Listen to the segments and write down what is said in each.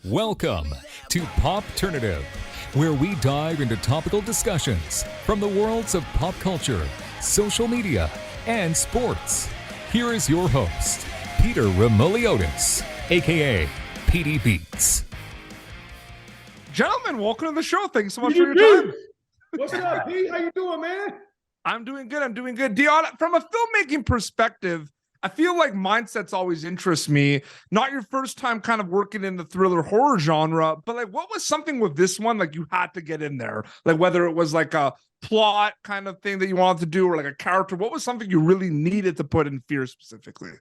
Welcome to Popternative, where we dive into topical discussions from the worlds of pop culture, social media, and sports. Here is your host, Peter Remoliotis, aka PD Beats. Gentlemen, welcome to the show. Thanks so much for your time. What's up, Pete? How you doing, man? I'm doing good. Deon, from a filmmaking perspective, I feel like mindsets always interest me. Not your first time kind of working in the thriller horror genre, but like what was something with this one like you had to get in there? Like whether it was like a plot kind of thing that you wanted to do or like a character, what was something you really needed to put in Fear specifically?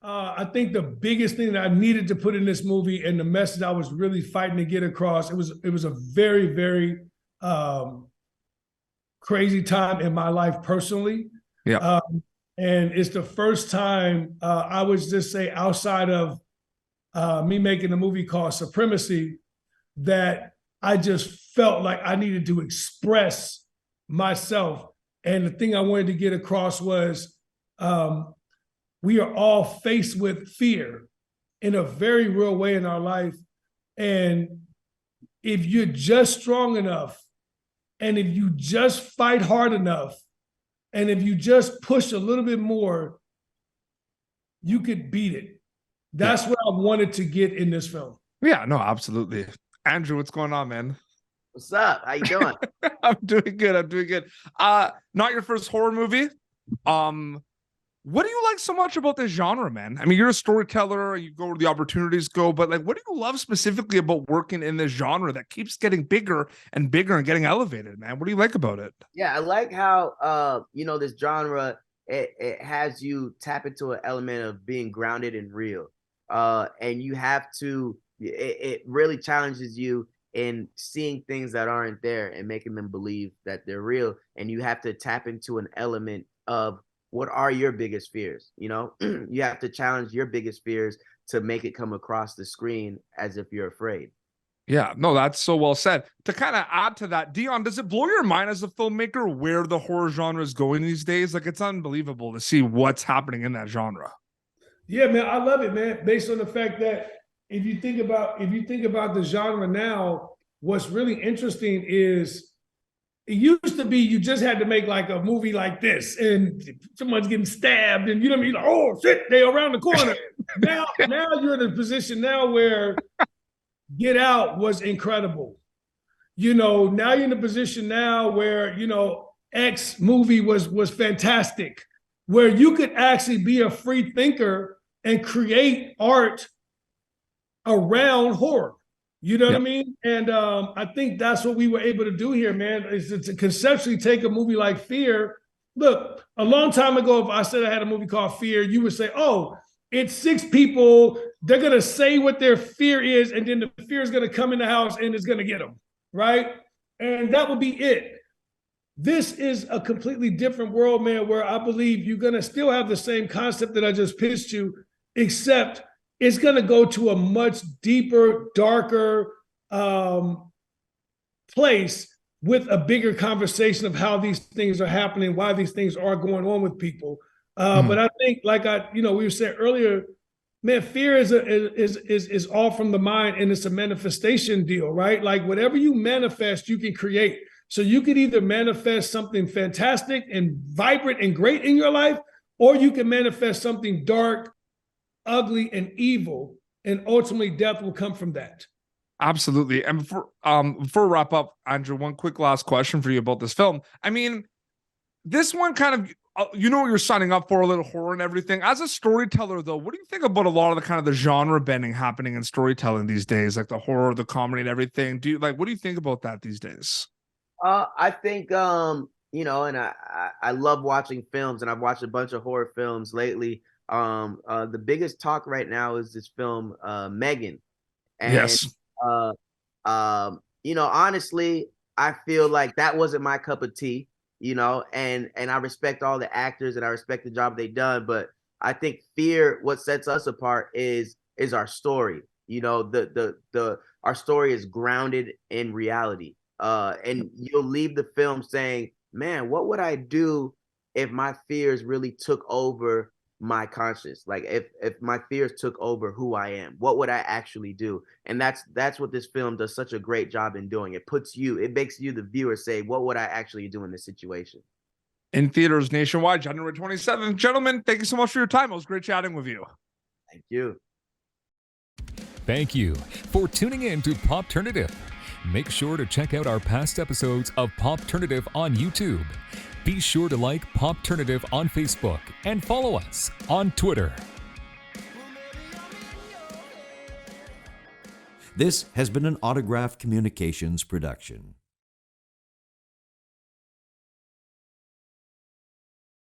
I think the biggest thing that I needed to put in this movie and the message I was really fighting to get across, it was a very, very crazy time in my life personally. Yeah. And it's the first time I would just say outside of me making a movie called Supremacy that I just felt like I needed to express myself. And the thing I wanted to get across was we are all faced with fear in a very real way in our life. And if you're just strong enough, and if you just fight hard enough, and if you just push a little bit more, you could beat it. That's what I wanted to get in this film. Yeah, no, absolutely. Andrew, what's going on, man? What's up? How you doing? I'm doing good. Not your first horror movie. What do you like so much about this genre, man? I mean, you're a storyteller, you go where the opportunities go, but like, what do you love specifically about working in this genre that keeps getting bigger and bigger and getting elevated, man? What do you like about it? Yeah, I like how, this genre, it has you tap into an element of being grounded and real. And you have to, it really challenges you in seeing things that aren't there and making them believe that they're real. And you have to tap into an element of, what are your biggest fears? You know, you have to challenge your biggest fears to make it come across the screen as if you're afraid. Yeah, no, that's so well said. To kind of add to that, Deon, does it blow your mind as a filmmaker where the horror genre is going these days? Like, it's unbelievable to see what's happening in that genre. Yeah, man, I love it, man. Based on the fact that if you think about the genre now, what's really interesting is it used to be you just had to make like a movie like this and someone's getting stabbed and you know what I mean? Like, oh shit, they around the corner. now you're in a position now where Get Out was incredible. You know, now you're in a position now where, you know, X movie was fantastic, where you could actually be a free thinker and create art around horror. You know what I mean? And I think that's what we were able to do here, man, is to conceptually take a movie like Fear. Look, a long time ago, if I said I had a movie called Fear, you would say, oh, it's 6 people. They're going to say what their fear is, and then the fear is going to come in the house and it's going to get them, right? And that would be it. This is a completely different world, man, where I believe you're going to still have the same concept that I just pitched you, except it's going to go to a much deeper, darker place with a bigger conversation of how these things are happening, why these things are going on with people. But I think, like we were saying earlier, man, fear is all from the mind, and it's a manifestation deal, right? Like whatever you manifest, you can create. So you could either manifest something fantastic and vibrant and great in your life, or you can manifest something dark, ugly, and evil, and ultimately death will come from that. Absolutely. And before we wrap up, Andrew, one quick last question for you about this film. I mean, this one kind of, you know what you're signing up for, a little horror and everything. As a storyteller, though, what do you think about a lot of the kind of the genre bending happening in storytelling these days, like the horror, the comedy, and everything? What do you think about that these days? I think, and I love watching films, and I've watched a bunch of horror films lately. The biggest talk right now is this film, Megan. And, yes. Honestly, I feel like that wasn't my cup of tea, and I respect all the actors and I respect the job they've done. But I think Fear, what sets us apart is our story. Our story is grounded in reality. And you'll leave the film saying, man, what would I do if my fears really took over my conscience. Like if my fears took over who I am, what would I actually do? And that's what this film does such a great job in doing. It makes you, the viewer, say, what would I actually do in this situation? In theaters nationwide, January 27th. Gentlemen, thank you so much for your time. It was great chatting with you. Thank you. Thank you for tuning in to Popternative. Make sure to check out our past episodes of Popternative on YouTube. Be sure to like Popternative on Facebook and follow us on Twitter. This has been an Autograph Communications production.